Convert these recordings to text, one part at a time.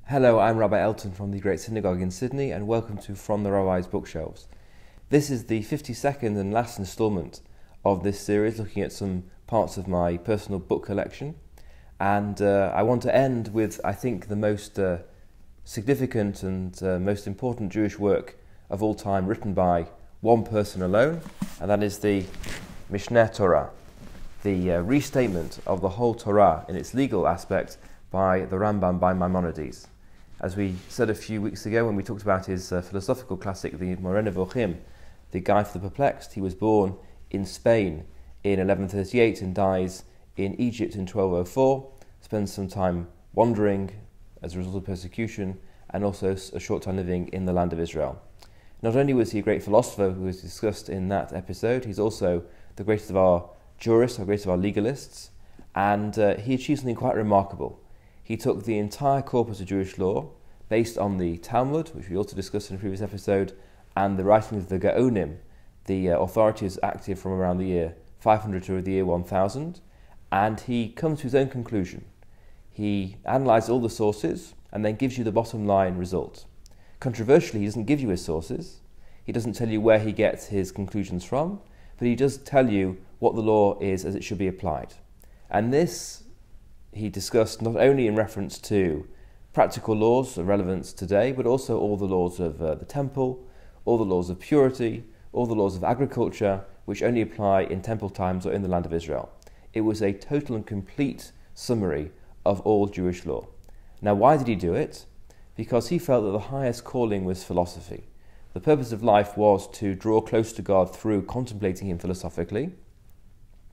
Hello, I'm Rabbi Elton from the Great Synagogue in Sydney, and welcome to From the Rabbi's Bookshelves. This is the 52nd and last instalment of this series, looking at some parts of my personal book collection. And I want to end with, I think, the most significant and most important Jewish work of all time, written by one person alone, and that is the Mishneh Torah, the restatement of the whole Torah in its legal aspect by the Rambam, by Maimonides. As we said a few weeks ago when we talked about his philosophical classic, the Moreh Nevuchim, the Guide for the Perplexed, he was born in Spain in 1138 and dies in Egypt in 1204, spends some time wandering as a result of persecution, and also a short time living in the land of Israel. Not only was he a great philosopher who was discussed in that episode, he's also the greatest of our jurists, our greatest of our legalists, and he achieved something quite remarkable. He took the entire corpus of Jewish law, based on the Talmud, which we also discussed in a previous episode, and the writings of the Gaonim, the authorities active from around the year 500 to the year 1000, and he comes to his own conclusion. He analyzes all the sources and then gives you the bottom line result. Controversially, he doesn't give you his sources, he doesn't tell you where he gets his conclusions from, but he does tell you what the law is as it should be applied. And this he discussed not only in reference to practical laws of relevance today, but also all the laws of the temple, all the laws of purity, all the laws of agriculture, which only apply in temple times or in the land of Israel. It was a total and complete summary of all Jewish law. Now, why did he do it? Because he felt that the highest calling was philosophy. The purpose of life was to draw close to God through contemplating Him philosophically,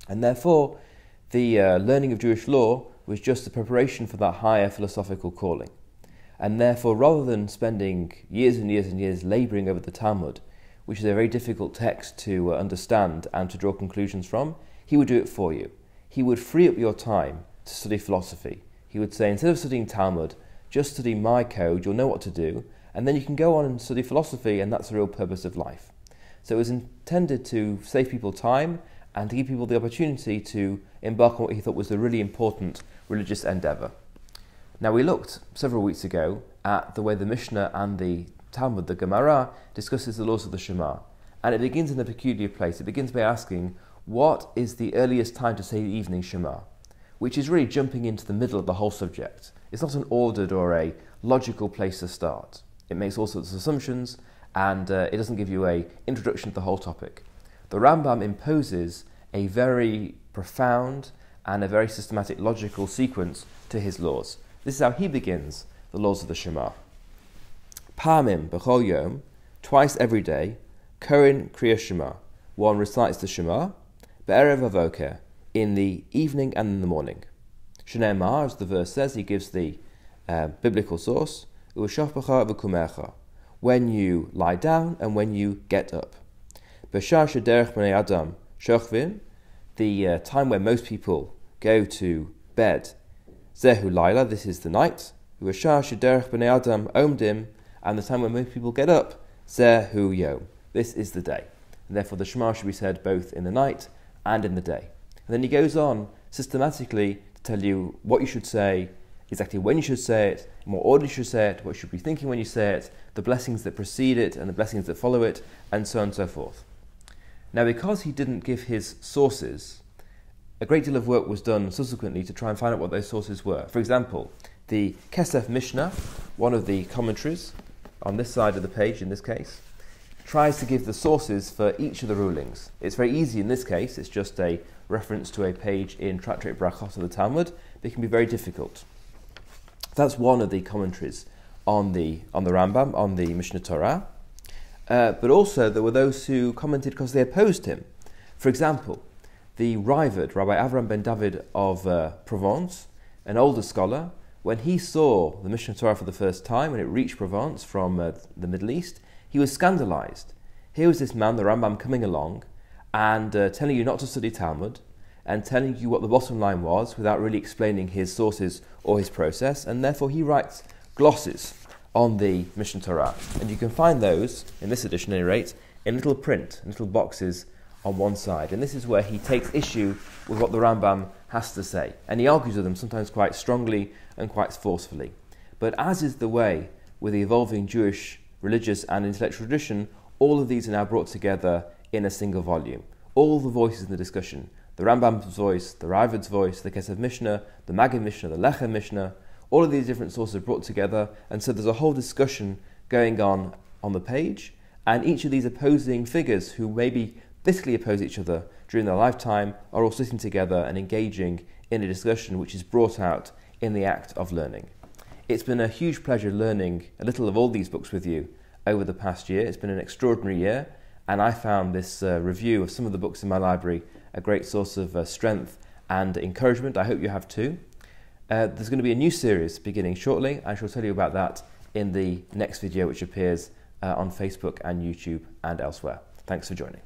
and therefore the learning of Jewish law was just a preparation for that higher philosophical calling. And therefore, rather than spending years and years and years labouring over the Talmud, which is a very difficult text to understand and to draw conclusions from, he would do it for you. He would free up your time to study philosophy. He would say, instead of studying Talmud, just study my code, you'll know what to do, and then you can go on and study philosophy, and that's the real purpose of life. So it was intended to save people time and to give people the opportunity to embark on what he thought was a really important religious endeavour. Now, we looked several weeks ago at the way the Mishnah and the Talmud, the Gemara, discusses the laws of the Shema, and it begins in a peculiar place. It begins by asking, what is the earliest time to say the evening Shema? Which is really jumping into the middle of the whole subject. It's not an ordered or a logical place to start. It makes all sorts of assumptions, and it doesn't give you an introduction to the whole topic. The Rambam imposes a very profound and a very systematic logical sequence to his laws. This is how he begins the laws of the Shema. Pa'amim b'chol yom, twice every day, korin kriya Shema. One recites the Shema, be'erev avoker, in the evening and in the morning. Shneimar, as the verse says, he gives the biblical source, u'shafbecha v'kumecha, when you lie down and when you get up. B'shar shederech b'nei adam shochvin, the time where most people go to bed, zehu laila, this is the night, u'shar shederech b'nei adam omdim, and the time when most people get up, zehu yom, this is the day. And therefore the Shema should be said both in the night and in the day. And then he goes on systematically to tell you what you should say, exactly when you should say it, in what order you should say it, what you should be thinking when you say it, the blessings that precede it and the blessings that follow it, and so on and so forth. Now, because he didn't give his sources, a great deal of work was done subsequently to try and find out what those sources were. For example, the Kesef Mishnah, one of the commentaries on this side of the page in this case, tries to give the sources for each of the rulings. It's very easy in this case, it's just a reference to a page in Tractate Brachot of the Talmud, but it can be very difficult. That's one of the commentaries on the Rambam, on the Mishneh Torah. But also there were those who commented because they opposed him. For example, the Raavad, Rabbi Avram ben David of Provence, an older scholar, when he saw the Mishneh Torah for the first time, when it reached Provence from the Middle East, he was scandalized. Here was this man, the Rambam, coming along and telling you not to study Talmud and telling you what the bottom line was without really explaining his sources or his process, and therefore he writes glosses on the Mishneh Torah. And you can find those, in this edition at any rate, in little print, in little boxes on one side. And this is where he takes issue with what the Rambam has to say. And he argues with them sometimes quite strongly and quite forcefully. But as is the way with the evolving Jewish religious and intellectual tradition, all of these are now brought together in a single volume. All the voices in the discussion, the Rambam's voice, the Ravid's voice, the Kesef Mishnah, the Maggid Mishnah, the Lechem Mishnah, all of these different sources are brought together, and so there's a whole discussion going on the page, and each of these opposing figures who maybe physically oppose each other during their lifetime are all sitting together and engaging in a discussion which is brought out in the act of learning. It's been a huge pleasure learning a little of all these books with you over the past year. It's been an extraordinary year, and I found this review of some of the books in my library a great source of strength and encouragement. I hope you have too. There's going to be a new series beginning shortly. I shall tell you about that in the next video, which appears on Facebook and YouTube and elsewhere. Thanks for joining.